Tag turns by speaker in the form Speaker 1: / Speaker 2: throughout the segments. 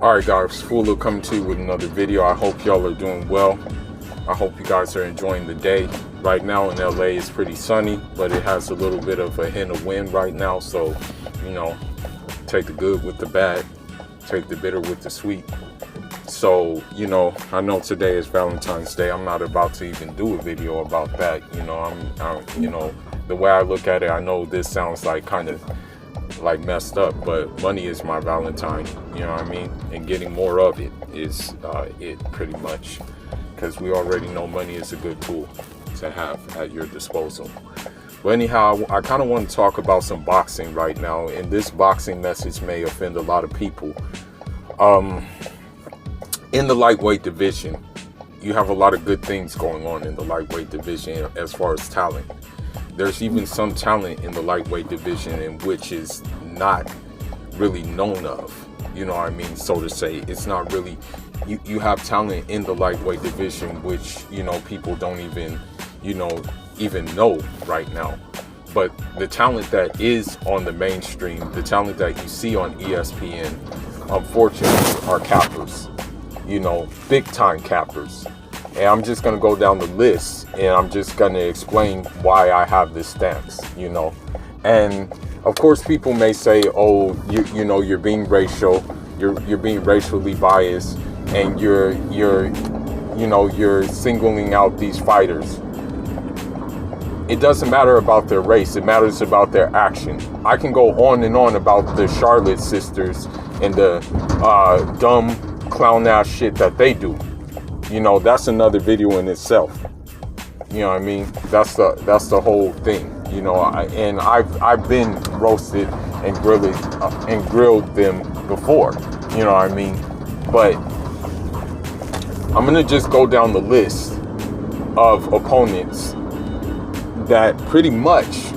Speaker 1: Alright guys, Fulu coming to you with another video. I hope y'all are doing well. I hope you guys are enjoying the day. Right now in LA it's pretty sunny, but it has a little bit of a hint of wind right now, so take the good with the bad, take the bitter with the sweet. So I know today is Valentine's Day. I'm not about to even do a video about that. The way I look at it, I know this sounds like kind of like messed up, but money is my Valentine, you know what I mean? And getting more of it is it pretty much, because we already know money is a good tool to have at your disposal. But anyhow, I kind of want to talk about some boxing right now, and this boxing message may offend a lot of people. In the lightweight division, you have a lot of good things going on in the lightweight division as far as talent. There's even some talent in the lightweight division in which is not really known of, you know what I mean, so to say. It's not really, you have talent in the lightweight division which, people don't even know right now. But the talent that is on the mainstream, the talent that you see on ESPN, unfortunately, are cappers, big time cappers. And I'm just going to go down the list, and I'm just going to explain why I have this stance, And of course, people may say, oh, you're being racial, you're being racially biased, and you're singling out these fighters. It doesn't matter about their race, it matters about their action. I can go on and on about the Charlotte sisters and the dumb clown ass shit that they do. That's another video in itself. You know what I mean? That's the whole thing. I've been roasted and grilled them before. You know what I mean? But I'm gonna just go down the list of opponents that pretty much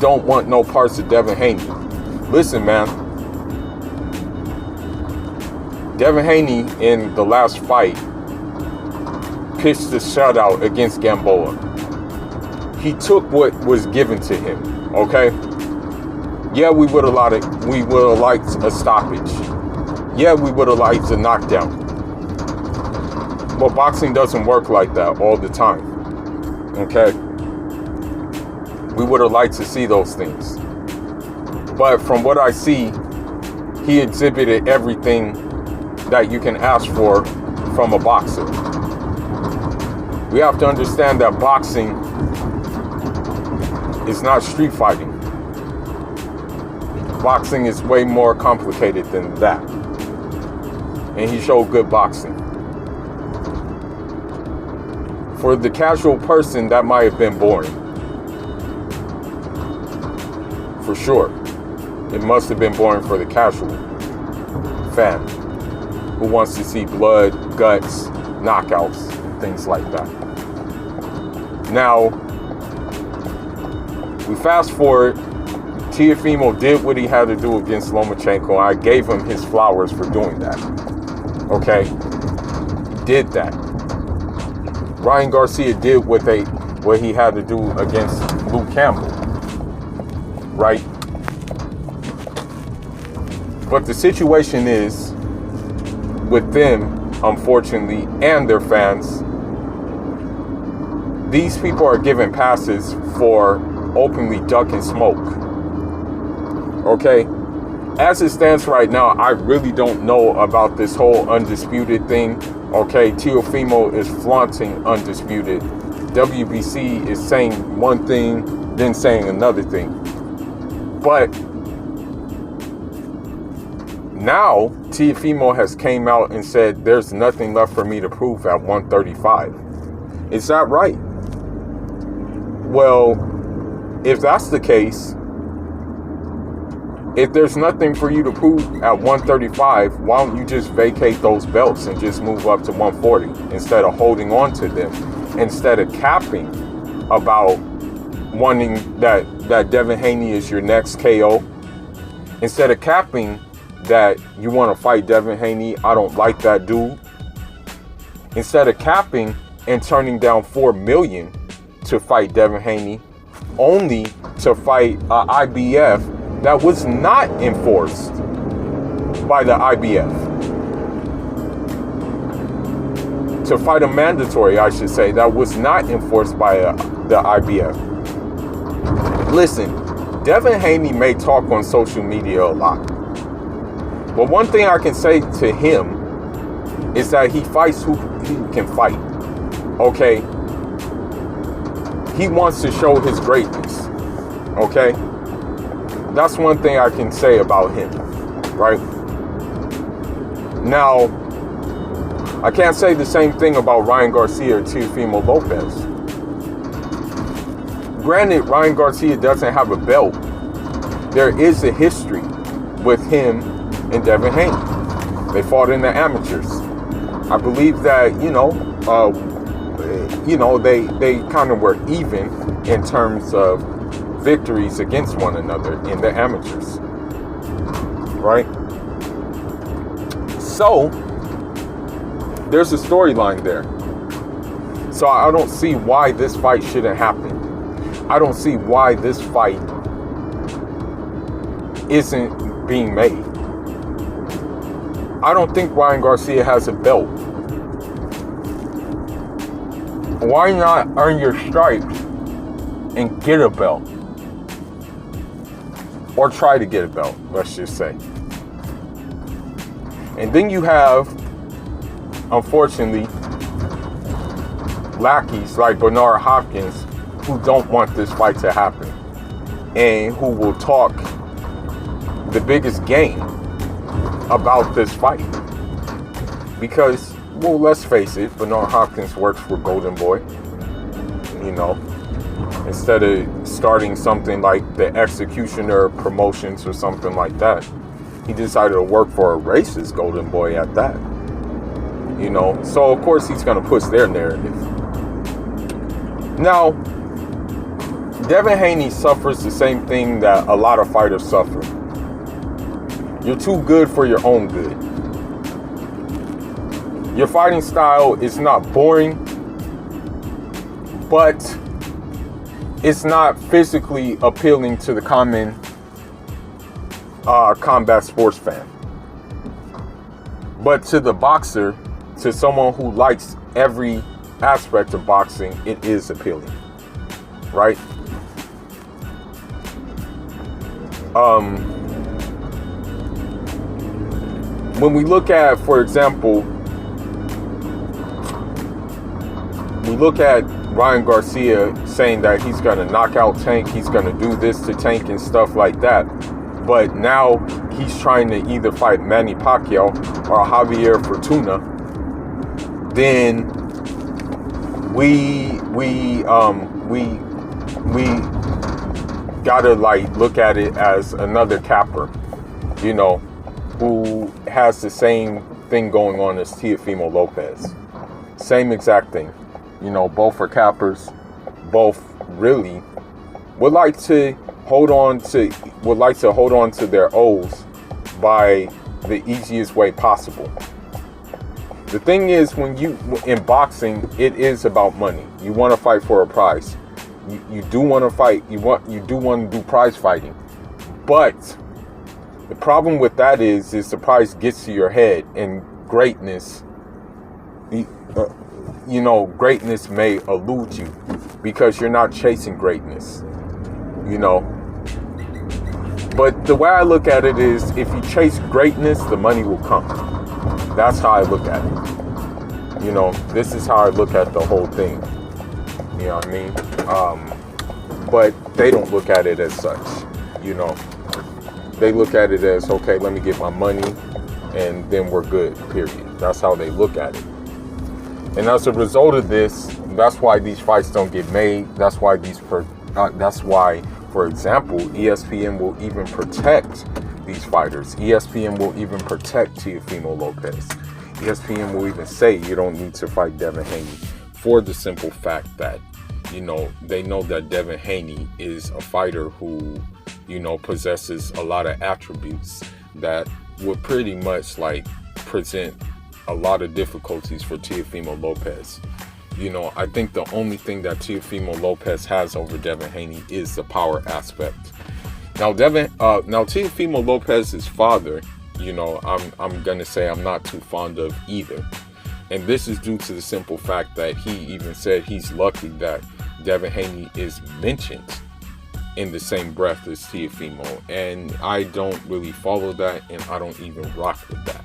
Speaker 1: don't want no parts of Devin Haney. Listen, man. Devin Haney in the last fight pitched the shutout against Gamboa. He took what was given to him, okay? Yeah, we would have liked a stoppage. Yeah, we would have liked a knockdown. But boxing doesn't work like that all the time, okay? We would have liked to see those things. But from what I see, he exhibited everything that you can ask for from a boxer. We have to understand that boxing is not street fighting. Boxing is way more complicated than that. And he showed good boxing. For the casual person, that might have been boring. For sure. It must have been boring for the casual fan who wants to see blood, guts, knockouts, things like that. Now, we fast forward. Teofimo did what he had to do against Lomachenko. I gave him his flowers for doing that. Okay? Did that. Ryan Garcia did what he had to do against Luke Campbell. Right? But the situation is, with them, unfortunately, and their fans, these people are given passes for openly ducking smoke. Okay? As it stands right now, I really don't know about this whole undisputed thing. Okay? Teofimo is flaunting undisputed. WBC is saying one thing, then saying another thing. But now, Teofimo has came out and said there's nothing left for me to prove at 135. Is that right? Well, if that's the case, if there's nothing for you to prove at 135, why don't you just vacate those belts and just move up to 140 instead of holding on to them, instead of capping about wanting that Devin Haney is your next KO, instead of capping that you want to fight Devin Haney, I don't like that dude, instead of capping and turning down $4 million to fight Devin Haney, only to fight IBF that was not enforced by the IBF. to fight a mandatory, I should say, that was not enforced by the IBF. Listen, Devin Haney may talk on social media a lot, but one thing I can say to him is that he fights who he can fight. Okay? He wants to show his greatness. Okay? That's one thing I can say about him. Right? Now, I can't say the same thing about Ryan Garcia or Teofimo Lopez. Granted, Ryan Garcia doesn't have a belt. There is a history with him and Devin Haney. They fought in the amateurs. I believe that, they kind of were even in terms of victories against one another in the amateurs. Right? So, there's a storyline there. So I don't see why this fight shouldn't happen. I don't see why this fight isn't being made. I don't think Ryan Garcia has a belt. Why not earn your stripes and get a belt? Or try to get a belt, let's just say. And then you have, unfortunately, lackeys like Bernard Hopkins who don't want this fight to happen and who will talk the biggest game about this fight. Because, well, let's face it, Bernard Hopkins works for Golden Boy. Instead of starting something like the Executioner Promotions or something like that, he decided to work for a racist Golden Boy at that. So of course he's going to push their narrative. Now, Devin Haney suffers the same thing that a lot of fighters suffer. You're too good for your own good. Your fighting style is not boring, but it's not physically appealing to the common combat sports fan. But to the boxer, to someone who likes every aspect of boxing, it is appealing, right? When we look at, for example, we look at Ryan Garcia saying that he's going to knock out Tank, he's going to do this to Tank and stuff like that. But now he's trying to either fight Manny Pacquiao or Javier Fortuna. Then we gotta look at it as another capper, who has the same thing going on as Teofimo Lopez. Same exact thing. Both are cappers. Both really would like to hold on to their O's by the easiest way possible. The thing is, in boxing, it is about money. You want to fight for a prize. You do want to fight. You do want to do prize fighting. But the problem with that is the prize gets to your head, and greatness, greatness may elude you because you're not chasing greatness. But the way I look at it is, if you chase greatness, the money will come. That's how I look at it. This is how I look at the whole thing. You know what I mean? But they don't look at it as such. They look at it as, okay, let me get my money and then we're good, period. That's how they look at it. And as a result of this, that's why these fights don't get made. That's why for example, ESPN will even protect these fighters. ESPN will even protect Teofimo Lopez. ESPN will even say you don't need to fight Devin Haney, for the simple fact that, they know that Devin Haney is a fighter who, possesses a lot of attributes that would pretty much present a lot of difficulties for Teofimo Lopez. I think the only thing that Teofimo Lopez has over Devin Haney is the power aspect. Now Teofimo Lopez's father, I'm gonna say I'm not too fond of either. And this is due to the simple fact that he even said he's lucky that Devin Haney is mentioned in the same breath as Teofimo. And I don't really follow that, and I don't even rock with that.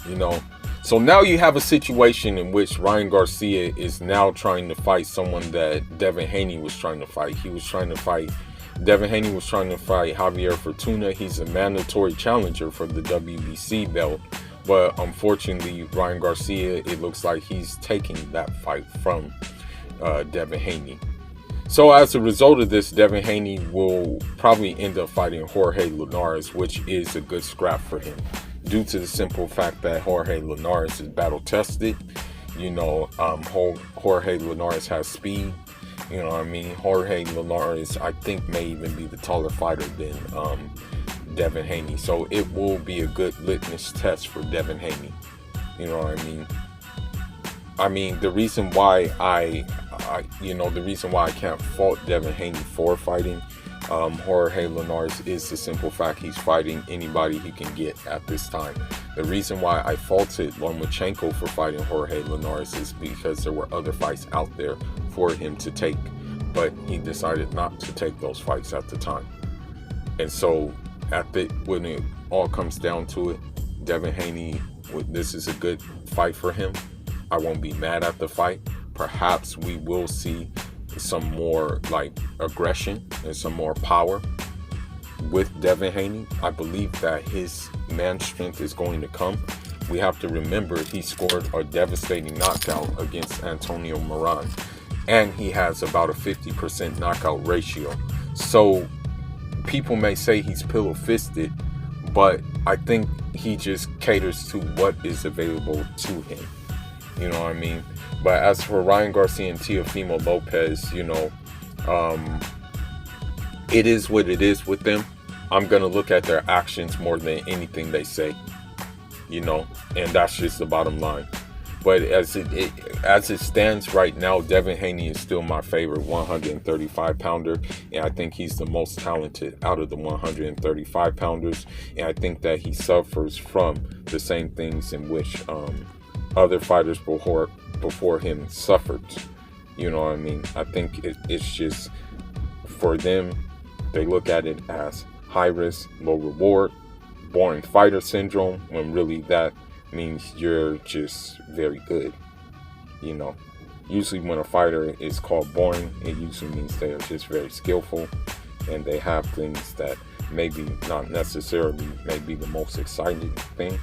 Speaker 1: You know, so now you have a situation in which Ryan Garcia is now trying to fight someone that Devin Haney was trying to fight. Devin Haney was trying to fight Javier Fortuna. He's a mandatory challenger for the WBC belt. But unfortunately, Ryan Garcia, it looks like he's taking that fight from Devin Haney. So as a result of this, Devin Haney will probably end up fighting Jorge Linares, which is a good scrap for him, due to the simple fact that Jorge Linares is battle tested. You know, Jorge Linares has speed. You know what I mean? Jorge Linares, I think, may even be the taller fighter than Devin Haney. So it will be a good litmus test for Devin Haney. You know what I mean? I mean, the reason why the reason why I can't fault Devin Haney for fighting Jorge Linares is the simple fact he's fighting anybody he can get at this time. The reason why I faulted Lomachenko for fighting Jorge Linares is because there were other fights out there for him to take, but he decided not to take those fights at the time. And so when it all comes down to it, Devin Haney, this is a good fight for him. I won't be mad at the fight. Perhaps we will see some more like aggression and some more power with Devin Haney. I believe that his man strength is going to come. We have to remember he scored a devastating knockout against Antonio Moran, and he has about a 50% knockout ratio. So people may say he's pillow-fisted, but I think he just caters to what is available to him. You know what I mean? But as for Ryan Garcia and Teofimo Lopez, you know, it is what it is with them. I'm going to look at their actions more than anything they say, you know, and that's just the bottom line. But as it stands right now, Devin Haney is still my favorite 135 pounder, and I think he's the most talented out of the 135 pounders, and I think that he suffers from the same things in which other fighters before him suffered. You know what I mean? I think it's just, for them, they look at it as high risk, low reward, boring fighter syndrome, when really that means you're just very good. You know, usually when a fighter is called boring, it usually means they are just very skillful, and they have things that maybe not necessarily may be the most exciting thing.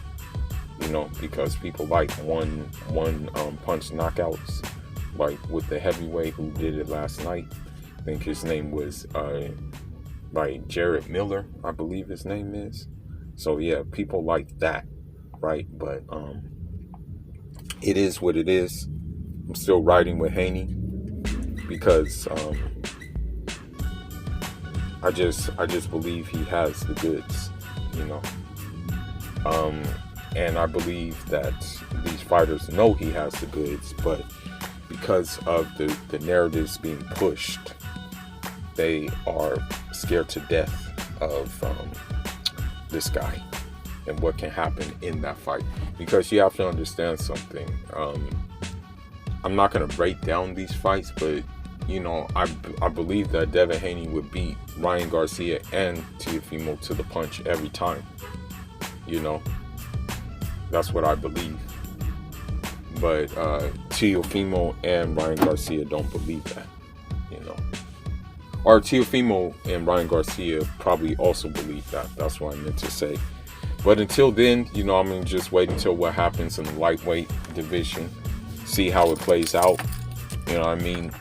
Speaker 1: You know, because people like one punch knockouts, like with the heavyweight who did it last night. I think his name was like Jared Miller, I believe his name is. So yeah, people like that, right? But it is what it is. I'm still riding with Haney because I just believe he has the goods, you know. And I believe that these fighters know he has the goods, but because of the narratives being pushed, they are scared to death of this guy and what can happen in that fight. Because you have to understand something. I'm not going to break down these fights, but you know, I believe that Devin Haney would beat Ryan Garcia and Teofimo to the punch every time. You know, that's what I believe. But Teofimo and Ryan Garcia don't believe that, you know. Or Teofimo and Ryan Garcia probably also believe that. That's what I meant to say. But until then, you know, I'm going to just wait until what happens in the lightweight division. See how it plays out. You know what I mean?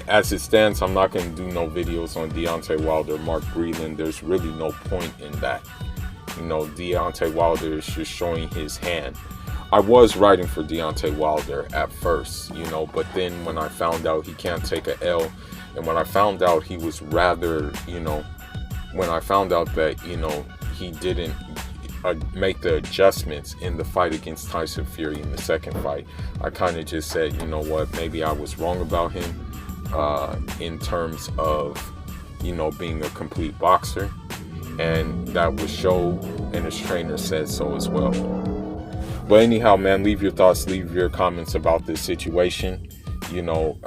Speaker 1: As it stands, I'm not going to do no videos on Deontay Wilder, Mark Breland. There's really no point in that. You know, Deontay Wilder is just showing his hand. I was writing for Deontay Wilder at first, you know, but then when I found out he can't take a L, and when I found out he was rather, you know, when I found out that, you know, he didn't make the adjustments in the fight against Tyson Fury in the second fight, I kind of just said, you know what, maybe I was wrong about him in terms of, you know, being a complete boxer. And that was show, and his trainer said so as well. But anyhow, man, leave your thoughts, leave your comments about this situation. You know,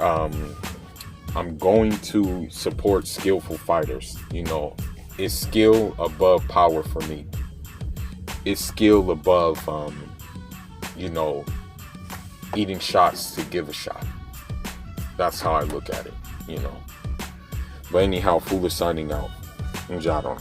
Speaker 1: I'm going to support skillful fighters. You know, it's skill above power for me. It's skill above, you know, eating shots to give a shot. That's how I look at it, you know. But anyhow, Fuller signing out. Njado.